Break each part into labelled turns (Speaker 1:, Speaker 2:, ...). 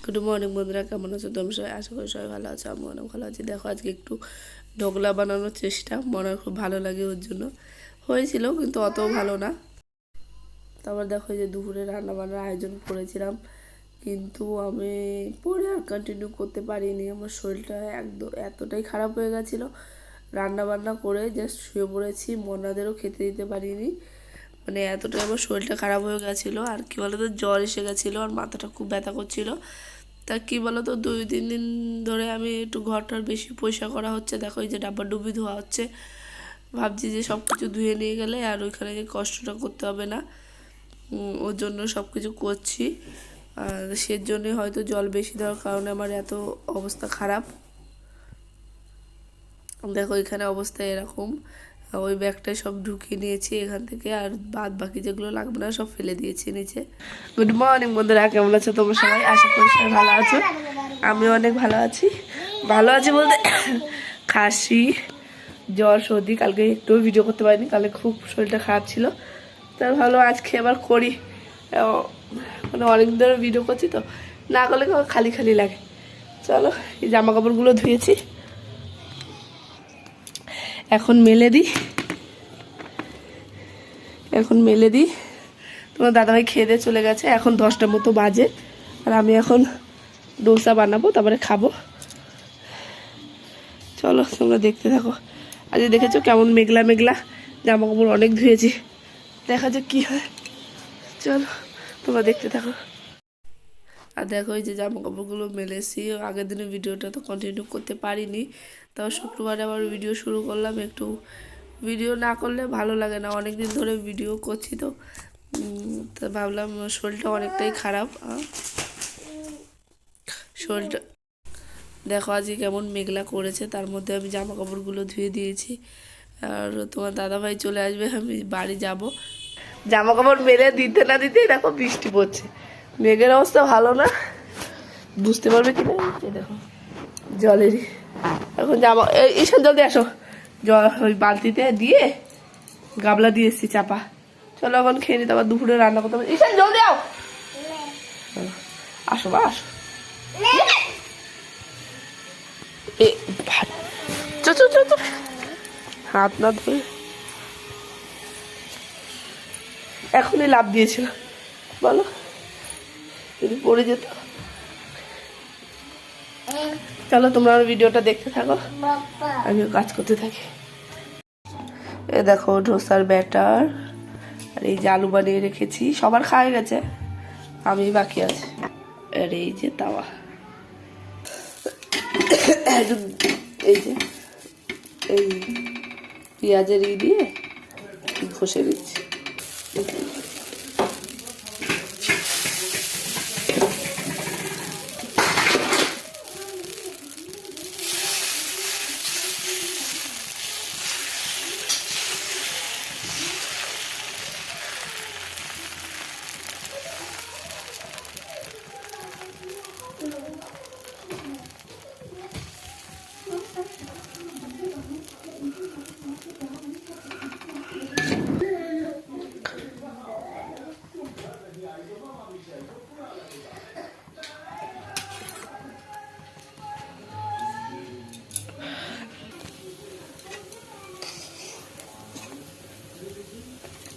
Speaker 1: Good morning বন্ধুরা, কেমন আছো তুমি সবাই? আশা করি সবাই ভালো আছো, আমি অনেক ভালো আছি। দেখো আজকে একটু ঢোকলা বানানোর চেষ্টা, মনে খুব ভালো লাগে ওর জন্য হয়েছিল, কিন্তু অতও ভালো না। তারপর দেখো যে দুপুরে রান্না বান্নার আয়োজন করেছিলাম, কিন্তু আমি পরে আর কন্টিনিউ করতে পারিনি। আমার শরীরটা একদম এতটাই খারাপ হয়ে গেছিলো, রান্না বান্না করে জাস্ট শুয়ে পড়েছি, মনাদেরও খেতে দিতে পারিনি। মানে এতটাই আমার শরীরটা খারাপ হয়ে গেছিলো। আর কি বলতো, জ্বর এসে গেছিলো আর মাথাটা খুব ব্যথা করছিলো। তা কী বলো তো, 2-3 দিন ধরে আমি একটু ঘরটার বেশি পরিষ্কার করা হচ্ছে। দেখো এই যে ডাব্বা ডুবি ধোয়া হচ্ছে, ভাবছি যে সব কিছু ধুয়ে নিয়ে গেলে আর ওইখানে যে কষ্টটা করতে হবে না, ওর জন্য সব কিছু করছি। আর সেজন্যই হয়তো জল বেশি দেওয়ার কারণে আমার এত অবস্থা খারাপ। দেখো এখানে অবস্থা এরকম, ওই ব্যাগটায় সব ঢুকিয়ে নিয়েছি এখান থেকে, আর বাদ বাকি যেগুলো লাগবে না সব ফেলে দিয়েছি নিচে। গুড মর্নিং বন্ধুরা, কেমন আছো তোমরা সবাই? আশা করি সবাই ভালো আছো, আমি অনেক ভালো আছি। ভালো আছি বলতে খাসি, জ্বর, সর্দি, কালকে একটু ভিডিও করতে পারিনি, কালকে খুব শরীরটা খারাপ ছিল। তাই ভালো আজকে এবার করি, মানে অনেকদিন ধরে ভিডিও করছি তো, না করলে খালি খালি লাগে। চলো এই জামা কাপড়গুলো ধুয়েছি, এখন মেলে দিই। তোমার দাদাভাই খেয়ে দিয়ে চলে গেছে, এখন 10টার মতো বাজে। আর আমি এখন ডোসা বানাবো, তারপরে খাবো। চলো তোমরা দেখতে থাকো। আজ দেখেছো কেমন মেঘলা মেঘলা, জামা কাপড় অনেক ধুয়েছি, দেখা যাক কী হয়। চলো তোমরা দেখতে থাকো। আর দেখো এই যে জামা কাপড়গুলো মেলেছি, আগের দিনের ভিডিওটা তো কন্টিনিউ করতে পারিনি, তাও শুক্রবারে আবার ভিডিও শুরু করলাম। একটু ভিডিও না করলে ভালো লাগে না, অনেক দিন ধরে ভিডিও করছি তো, তো ভাবলাম শরীরটা অনেকটাই খারাপ। শরীরটা দেখো আজকে কেমন মেঘলা করেছে, তার মধ্যে আমি জামা কাপড়গুলো ধুয়ে দিয়েছি। আর তোমার দাদাভাই চলে আসবে, আমি বাড়ি যাব। জামা কাপড় মেলে দিতে না দিতেই দেখো বৃষ্টি পড়ছে। মেঘের অবস্থা ভালো না, বুঝতে পারবে কি না। দেখো জলেরই, এখন জামা এইসব জলদি আসো, জল ওই বালতিতে দিয়ে গাবলা দিয়ে এসছি চাপা। চলো এখন খেয়ে নিতে, আবার দুপুরে রান্না করতে হবে। ঈশান জলদি আও, আসো বা আসো। হাত না ধরে এখনই লাভ দিয়েছিল, বলো যদি পড়ে যেত। চলো তোমরা ভিডিওটা দেখতে থাকো, আমিও কাজ করতে থাকি। এ দেখো ডোসার ব্যাটার, আর এই যে আলু বানিয়ে রেখেছি, সবার খাওয়া গেছে, আমি বাকি আছি। আর এই যে তাওয়া, এই যে এই পেঁয়াজের দিয়ে ঘষে দিচ্ছি।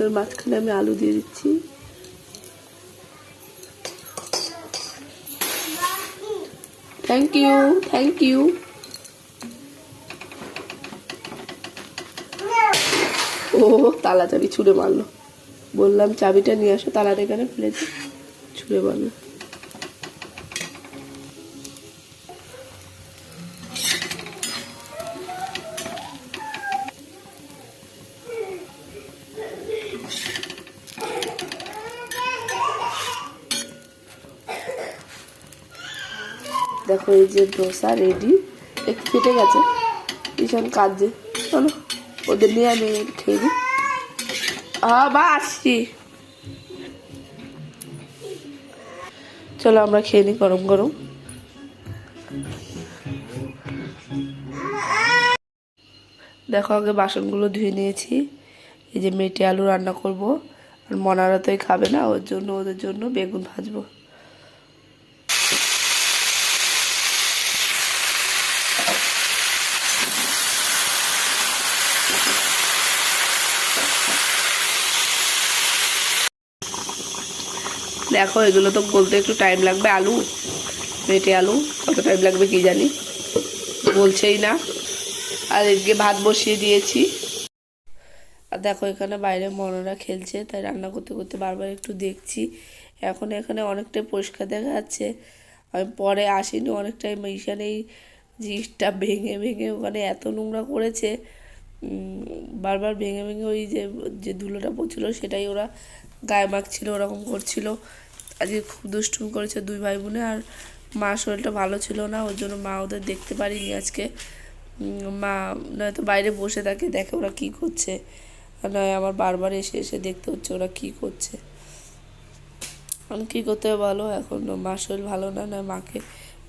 Speaker 1: এর মাঝখানে আমি আলু দিয়ে দিচ্ছি। Thank you, thank you. ও তালা চাবি ছুঁড়ে মারলো, বললাম চাবিটা নিয়ে আসো, তালাটা এখানে ফেলেছি, ছুঁড়ে মারলো। দেখো এই যে ডোসা রেডি, একটু ফেটে গেছে, ভীষণ কাজে। চলো ওদের নিয়ে আমি খেয়ে দিই। বা আসছি, চলো আমরা খেয়ে নিই গরম গরম। দেখো আগে বাসনগুলো ধুয়ে নিয়েছি, এই যে মেটে আলু রান্না করব, আর মনারা তো খাবে না, ওর জন্য ওদের জন্য বেগুন ভাজবো। দেখো এগুলো তো বলতে একটু টাইম লাগবে। আলু, মেটে আলু, কত টাইম লাগবে কি জানি, বলছেই না। আর এদিকে ভাত বসিয়ে দিয়েছি। আর দেখো এখানে বাইরে মনরা খেলছে, তাই রান্না করতে করতে বারবার একটু দেখছি। এখন এখানে অনেকটাই পরিষ্কার দেখা যাচ্ছে। আমি পরে আসিনি অনেকটাই, ঈশান এই জিনিসটা ভেঙে ভেঙে ওখানে এত নোংরা করেছে, বারবার ভেঙে ভেঙে ওই যে যে ধুলোটা পড়ছিল সেটাই ওরা গায়ে মাখছিল, ওরকম করছিল। আজকে খুব দুষ্টুমি করেছে দুই ভাই বোনে। আর মা শরীরটা ভালো ছিল না, ওর জন্য মা ওদের দেখতে পারিনি আজকে। মা নয়তো বাইরে বসে থাকে, দেখে ওরা কী করছে, নয় আমার বারবার এসে এসে দেখতে হচ্ছে ওরা কী করছে। আমি কী করতে হবে বলো, এখন মা শরীর ভালো না, নয় মাকে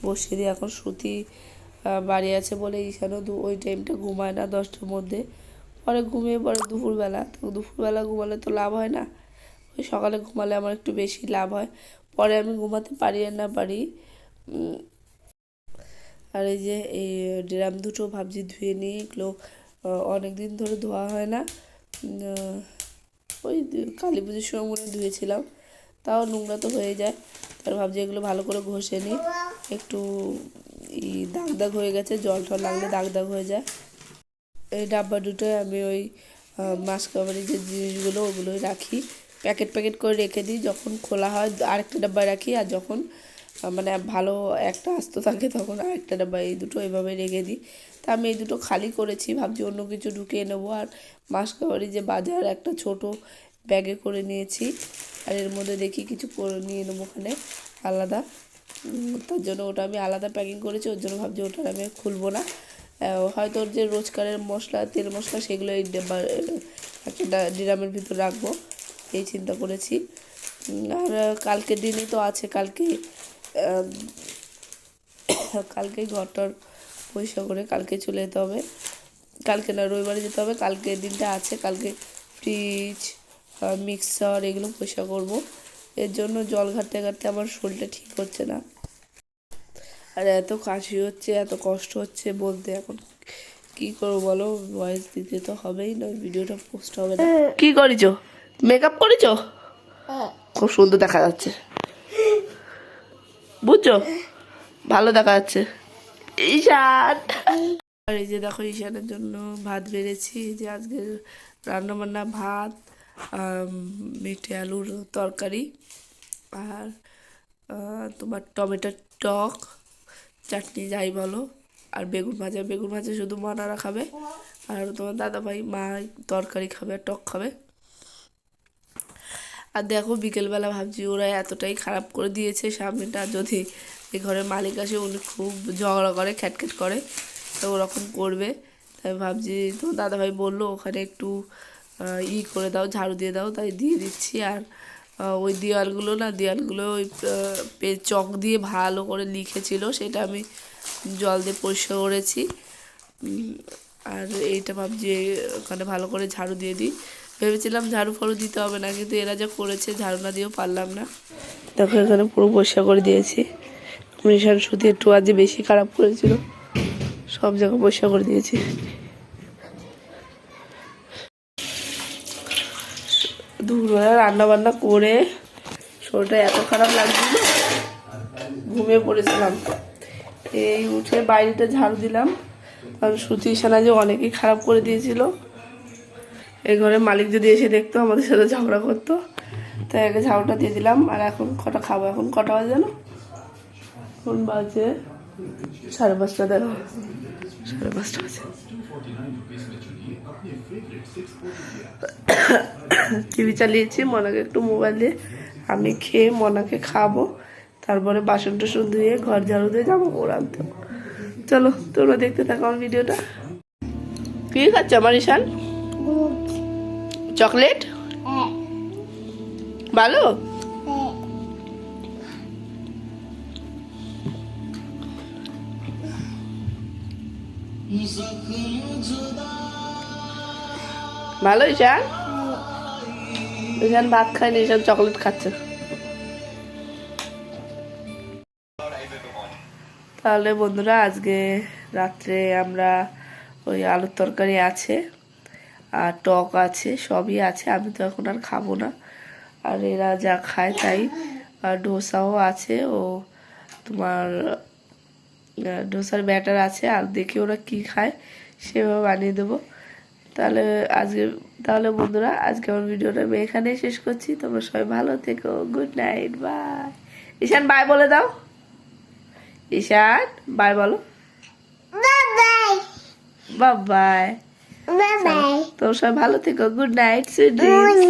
Speaker 1: বসিয়ে দিই। এখন শ্রুতি বাড়ি আছে বলে ঈশানও ওই টাইমটা ঘুমায় না 10টার মধ্যে, পরে ঘুমিয়ে পড়ে দুপুরবেলা। তো দুপুরবেলা ঘুমালে তো লাভ হয় না, ওই সকালে ঘুমালে আমার একটু বেশি লাভ হয়। পরে আমি ঘুমাতে পারি আর না পারি। আর এই যে এই ড্রাম দুটো ভাবছি ধুয়ে নিয়ে, এগুলো অনেক দিন ধরে ধোয়া হয় না। ওই কালী পুজোর সময় মনে ধুয়েছিলাম, তাও নোংরা তো হয়ে যায়। তার ভাবছি এগুলো ভালো করে ঘষে নিই, একটু দাগ দাগ হয়ে গেছে, জল টল লাগলে দাগ দাগ হয়ে যায়। এই ডাব্বা দুটোয় আমি ওই মাছ কাবারের যে জিনিসগুলো ওগুলোই রাখি, প্যাকেট প্যাকেট করে রেখে দিই। যখন খোলা হয় আরেকটা ডাব্বায় রাখি, আর যখন মানে ভালো একটা আস্ত থাকে তখন আরেকটা ডাব্বা, এই দুটো এভাবে রেখে দিই। তা আমি এই দুটো খালি করেছি, ভাবছি অন্য কিছু ঢুকিয়ে নেবো। আর মাছ কাবারি যে বাজার একটা ছোট ব্যাগে করে নিয়েছি, আর এর মধ্যে দেখি কিছু করে নিয়ে নেবো ওখানে আলাদা, তার জন্য ওটা আমি আলাদা প্যাকিং করেছি। ওর জন্য ভাবছি ওটা আমি খুলবো না, হয়তো ওর যে রোজকারের মশলা তেল মশলা সেগুলো এই একটা ড্রামের ভিতর রাখবো, এই চিন্তা করেছি। আর কালকের দিনই তো আছে, কালকেই ঘরটার পরিষ্কার করে কালকে চলে যেতে হবে। কালকে না, রবিবারে যেতে হবে। কালকের দিনটা আছে, কালকে ফ্রিজ মিক্সার এগুলো পরিষ্কার করবো। এর জন্য জল ঘাটতে ঘাটতে আমার শরীরটা ঠিক হচ্ছে না, আর এত কাশি হচ্ছে, এত কষ্ট হচ্ছে বলতে। এখন কি করবো বলো, ভয়েস দিতে তো হবেই, না ভিডিওটা পোস্ট হবে না। কি করেছো, মেকআপ করেছো? খুব সুন্দর দেখা যাচ্ছে, বুঝছো, ভালো দেখা যাচ্ছে। ঈশান, আর এই যে দেখো ঈশানের জন্য ভাত বেড়েছি, যে আজকে রান্না বান্না ভাত, মেটে আলুর তরকারি, আর তোমার টমেটোর টক চাটনি যাই বলো, আর বেগুন ভাজা। বেগুন ভাজা শুধু মনারা খাবে, আর তোমার দাদাভাই মা তরকারি খাবে আর টক খাবে। আর দেখো বিকেলবেলা ভাবছি ওরা এতটাই খারাপ করে দিয়েছে সামনেটা, যদি এই ঘরের মালিক আসে উনি খুব ঝগড়া করে, খ্যাটখ্যাট করে, তো ওরকম করবে। তাই ভাবছি, তো দাদাভাই বললো ওখানে একটু করে দাও, ঝাড়ু দিয়ে দাও, তাই দিয়ে দিচ্ছি। আর ওই দেওয়ালগুলো ওই চক দিয়ে ভালো করে লিখেছিল, সেটা আমি জল দিয়ে পরিষ্কার করেছি। আর এইটা ভাবছি ওখানে ভালো করে ঝাড়ু দিয়ে দিই। ভেবেছিলাম ঝাড়ু ফাড়ু দিতে হবে না, কিন্তু এরা যা করেছে ঝাড়ু না দিয়েও পারলাম না। দেখো এখানে পুরো পরিষ্কার করে দিয়েছি। মিশান শুধু একটু আজ বেশি খারাপ করেছিল, সব জায়গায় পরিষ্কার করে দিয়েছি। দুপুরবেলা রান্না বান্না করে শরীরটা এত খারাপ লাগছিল, ঘুমিয়ে পড়েছিলাম। এই উঠে বাইরেটা ঝাড়ু দিলাম, কারণ সুতি সানা যে অনেকেই খারাপ করে দিয়েছিল। এই ঘরের মালিক যদি এসে দেখতো আমাদের সাথে ঝগড়া করতো, তাই আগে ঝাড়ুটা দিয়ে দিলাম। আর এখন কটা খাবো, এখন কটা বাজে জানো, এখন বাজে 5:30, দেখো 5:30 বাজে। টিভি চালিয়েছি, মনাকে একটু মোবাইল দিয়ে আমি খেয়ে মনাকে খাবো, তারপরে বাসন টাসন ধুয়ে ঘর ঝাড়ু দিয়ে যাবো ওর আনতে। চলো তোমরা দেখতে থাকো আমার ভিডিওটা। কি খাচ্ছ আমার ঈশান? চকলেট ভালো? ভালো ঈশান? ঈশান ভাত খায়নি, ঈশান চকলেট খাচ্ছে। তাহলে বন্ধুরা আজকে রাত্রে আমরা ওই আলুর তরকারি আছে আর টক আছে, সবই আছে। আমি তো এখন আর খাবো না, আর এরা যা খায় তাই আর ডোসাও আছে, ও তোমার ডোসার ব্যাটার আছে, আর দেখি ওরা কি খায় সেভাবে বানিয়ে দেবো। তাহলে বন্ধুরা আজকে আমার ভিডিওটা আমি এখানেই শেষ করছি। তোমরা সবাই ভালো থেকো, good night, bye. Ishan bye বলে দাও, ঈশান বাই বলো, বাই বাই। তোমরা সবাই ভালো থেকো, গুড নাইট, সুইট ড্রিমস।